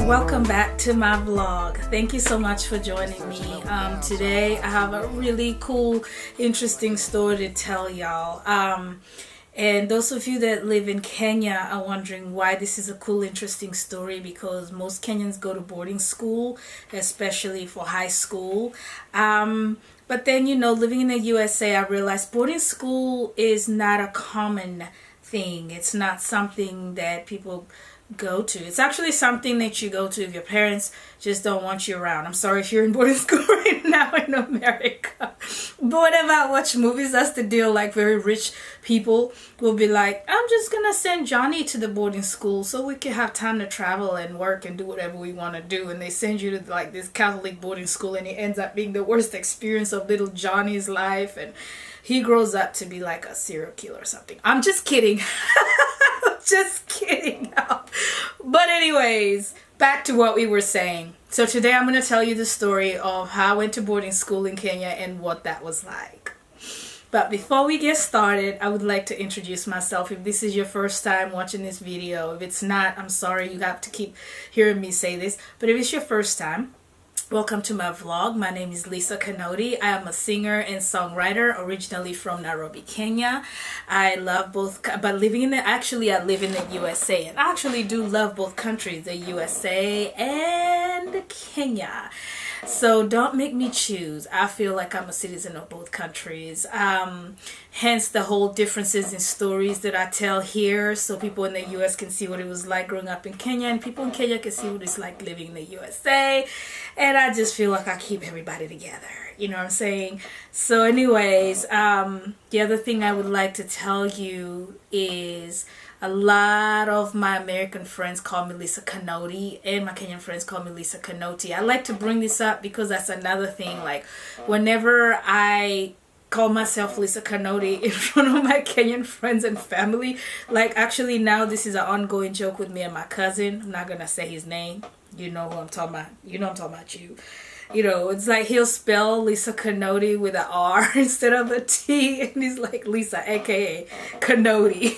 Welcome back to my vlog. Thank you so much for joining me. Today I have a really cool, interesting story to tell y'all. And those of you that live in Kenya are wondering why this is a cool, interesting story, because most Kenyans go to boarding school, especially for high school. But then, you know, living in the USA, I realized boarding school is not a common thing. It's not something that people go to. It's actually something that you go to if your parents just don't want you around. I'm sorry if you're in boarding school right now in America. But whenever I watch movies, that's the deal. Like, very rich people will be like, I'm just gonna send Johnny to the boarding school so we can have time to travel and work and do whatever we want to do. And they send you to like this Catholic boarding school, and it ends up being the worst experience of little Johnny's life, and he grows up to be like a serial killer or something. I'm just kidding. Just kidding. But anyways, back to what we were saying. So today I'm going to tell you the story of how I went to boarding school in Kenya and what that was like. But before we get started, I would like to introduce myself. If this is your first time watching this video, if it's not, I'm sorry, you have to keep hearing me say this. But if it's your first time, welcome to my vlog. My name is Lisa Kinoti. I am a singer and songwriter, originally from Nairobi, Kenya. I love both, but living in the, actually I live in the USA, and I actually do love both countries, the USA and Kenya. So don't make me choose. I feel like I'm a citizen of both countries. Hence the whole differences in stories that I tell here, so people in the US can see what it was like growing up in Kenya, and people in Kenya can see what it's like living in the USA. And I just feel like I keep everybody together. You know what I'm saying? So anyways, the other thing I would like to tell you is a lot of my American friends call me Lisa Kinoti, and my Kenyan friends call me Lisa Kinoti. I like to bring this up because that's another thing. Like, whenever I call myself Lisa Kinoti in front of my Kenyan friends and family, like, actually now this is an ongoing joke with me and my cousin. I'm not gonna say his name. You know who I'm talking about. You know I'm talking about you. You know, it's like he'll spell Lisa Kinoti with an R instead of a T, and he's like Lisa, aka Kinoti.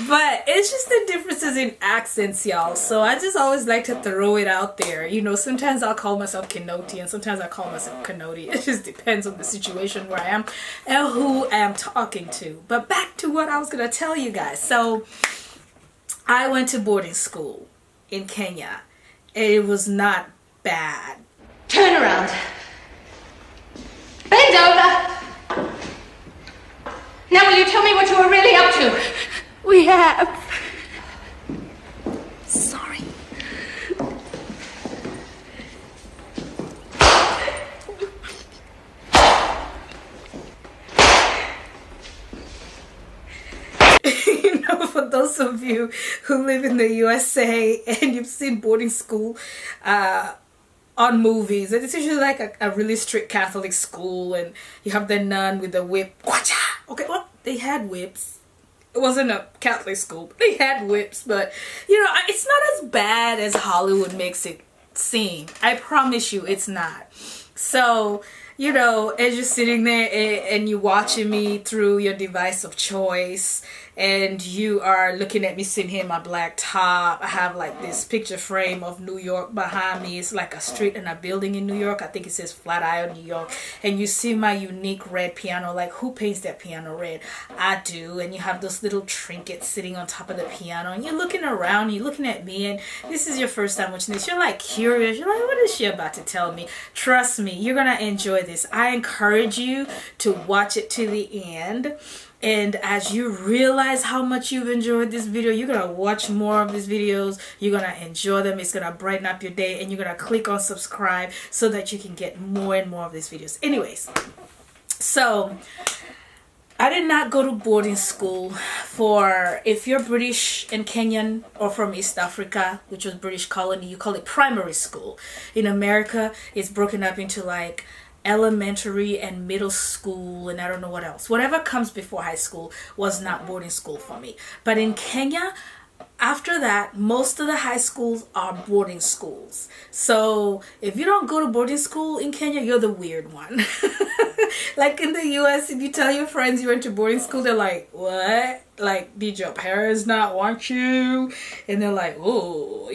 But it's just the differences in accents, y'all. So I just always like to throw it out there. You know, sometimes I'll call myself Kinoti, and sometimes I call myself Kinoti. It just depends on the situation where I am and who I am talking to. But back to what I was gonna tell you guys. So I went to boarding school in Kenya, and it was not bad. Turn around. Bend over. Now will you tell me what you were really up to? We have. Sorry. You know, for those of you who live in the USA and you've seen boarding school on movies, and it's usually like a really strict Catholic school, and you have the nun with the whip. Okay, well, they had whips. It wasn't a Catholic school, but they had whips. But, you know, it's not as bad as Hollywood makes it seem. I promise you it's not. So, you know, as you're sitting there and you're watching me through your device of choice, and you are looking at me sitting here in my black top. I have like this picture frame of New York behind me. It's like a street and a building in New York. I think it says Flatiron, New York. And you see my unique red piano. Like, who paints that piano red? I do. And you have those little trinkets sitting on top of the piano. And you're looking around, you're looking at me, and this is your first time watching this. You're like curious. You're like, what is she about to tell me? Trust me, you're going to enjoy this. I encourage you to watch it to the end. And as you realize how much you've enjoyed this video, you're going to watch more of these videos. You're going to enjoy them. It's going to brighten up your day. And you're going to click on subscribe so that you can get more and more of these videos. Anyways, so I did not go to boarding school for, if you're British and Kenyan or from East Africa, which was British colony, you call it primary school. In America, it's broken up into like elementary and middle school, and I don't know what else. Whatever comes before high school was not boarding school for me. But in Kenya, after that, most of the high schools are boarding schools. So if you don't go to boarding school in Kenya, you're the weird one. Like in the US, if you tell your friends you went to boarding school, they're like, what? like, did your parents not want you? And they're like, oh,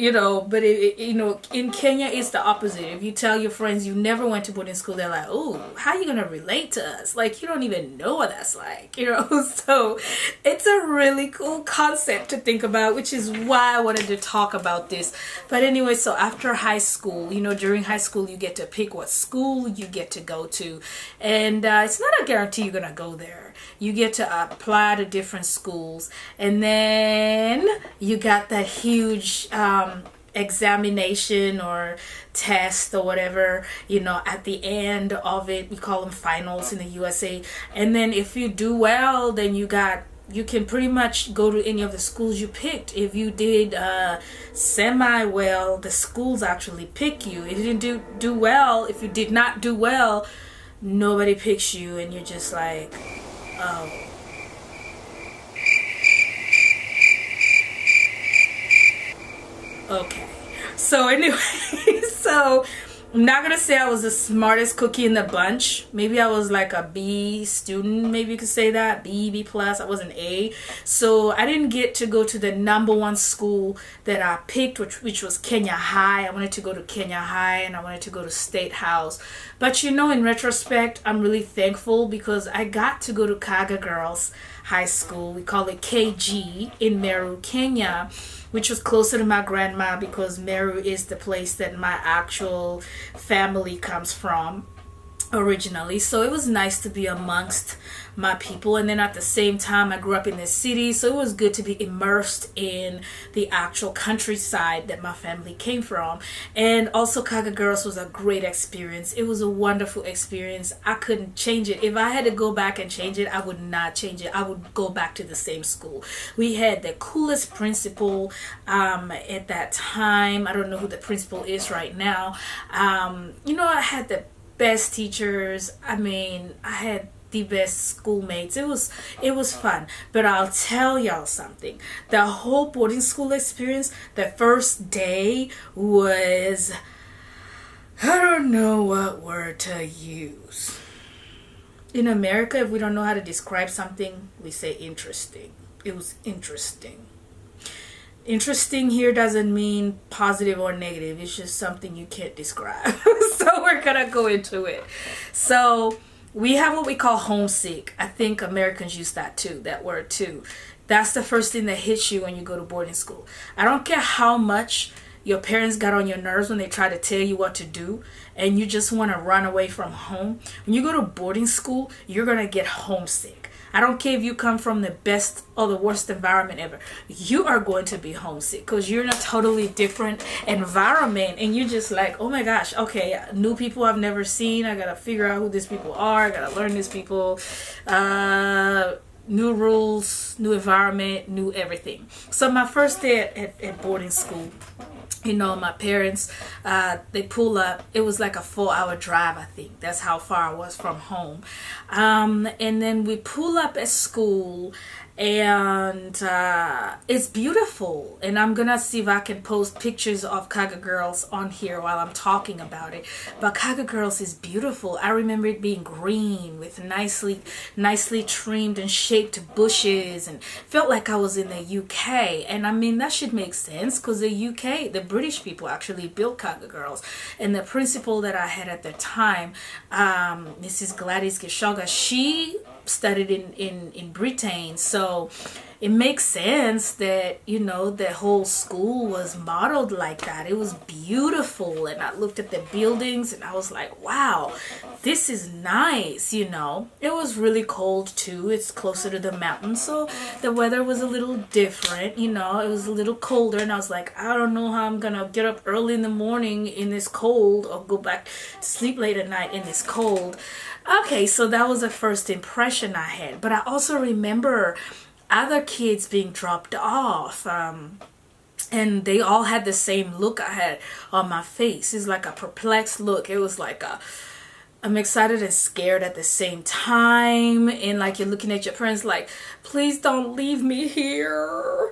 but in Kenya it's the opposite. If you tell your friends you never went to boarding school, they're like, oh, how are you gonna relate to us? Like, you don't even know what that's like. So it's a really cool concept to think about, which is why I wanted to talk about this. But anyway, so after high school, during high school you get to pick what school you get to go to, and it's not a guarantee you're gonna go there. You get to apply to different schools, and then you got that huge examination or test or whatever, at the end of it. We call them finals in the USA. And then if you do well, then you can pretty much go to any of the schools you picked. If you did semi well, the schools actually pick you. If you didn't do well, if you did not do well, nobody picks you, and you're just like, oh. Okay. So anyway, so I'm not gonna say I was the smartest cookie in the bunch. Maybe I was like a B student, maybe you could say that. B plus. I was an A. So I didn't get to go to the number one school that I picked, which was Kenya High. I wanted to go to Kenya High, and I wanted to go to State House. But in retrospect, I'm really thankful because I got to go to Kaaga Girls High School. We call it KG in Meru, Kenya, which was closer to my grandma because Meru is the place that my actual family comes from originally. So it was nice to be amongst my people, and then at the same time I grew up in this city, so it was good to be immersed in the actual countryside that my family came from. And also Kaaga Girls was a great experience. It was a wonderful experience. I couldn't change it. If I had to go back and change it, I would not change it. I would go back to the same school. We had the coolest principal at that time. I don't know who the principal is right now. I had the best teachers. I had the best schoolmates. It was fun. But I'll tell y'all something. The whole boarding school experience, the first day was, I don't know what word to use. In America, if we don't know how to describe something, we say interesting. It was interesting. Interesting here doesn't mean positive or negative. It's just something you can't describe. So we're gonna go into it. So we have what we call homesick. I think Americans use that word too. That's the first thing that hits you when you go to boarding school. I don't care how much your parents got on your nerves when they try to tell you what to do and you just want to run away from home. When you go to boarding school, you're going to get homesick. I don't care if you come from the best or the worst environment ever. You are going to be homesick because you're in a totally different environment, and you're just like, oh my gosh, okay, new people I've never seen. I got to figure out who these people are. I got to learn these people. New rules, new environment, new everything. So my first day at boarding school, my parents, they pull up. It was like a 4-hour drive, I think. That's how far I was from home. And then we pull up at school, and it's beautiful. And I'm gonna see if I can post pictures of Kaaga Girls on here while I'm talking about it. But Kaaga Girls is beautiful. I remember it being green with nicely trimmed and shaped bushes, and felt like I was in the UK. And that should make sense because the UK, the British people actually built Kaaga Girls. And the principal that I had at the time, Mrs. Gladys Gishoga, she studied in Britain, so it makes sense that the whole school was modeled like that. It was beautiful, and I looked at the buildings and I was like, wow, this is nice. It was really cold too. It's closer to the mountains, so the weather was a little different. It was a little colder, and I was like, I don't know how I'm gonna get up early in the morning in this cold or go back to sleep late at night in this cold. Okay, so that was the first impression I had. But I also remember other kids being dropped off, and they all had the same look I had on my face. It's like a perplexed look. It was like I'm excited and scared at the same time, and like you're looking at your parents like, please don't leave me here.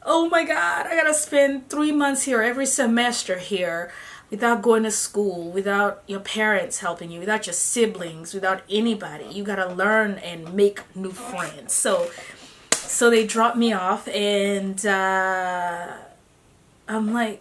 Oh my God, I gotta spend 3 months here every semester here, without going to school, without your parents helping you, without your siblings, without anybody. You gotta learn and make new friends. So So they dropped me off, and I'm like,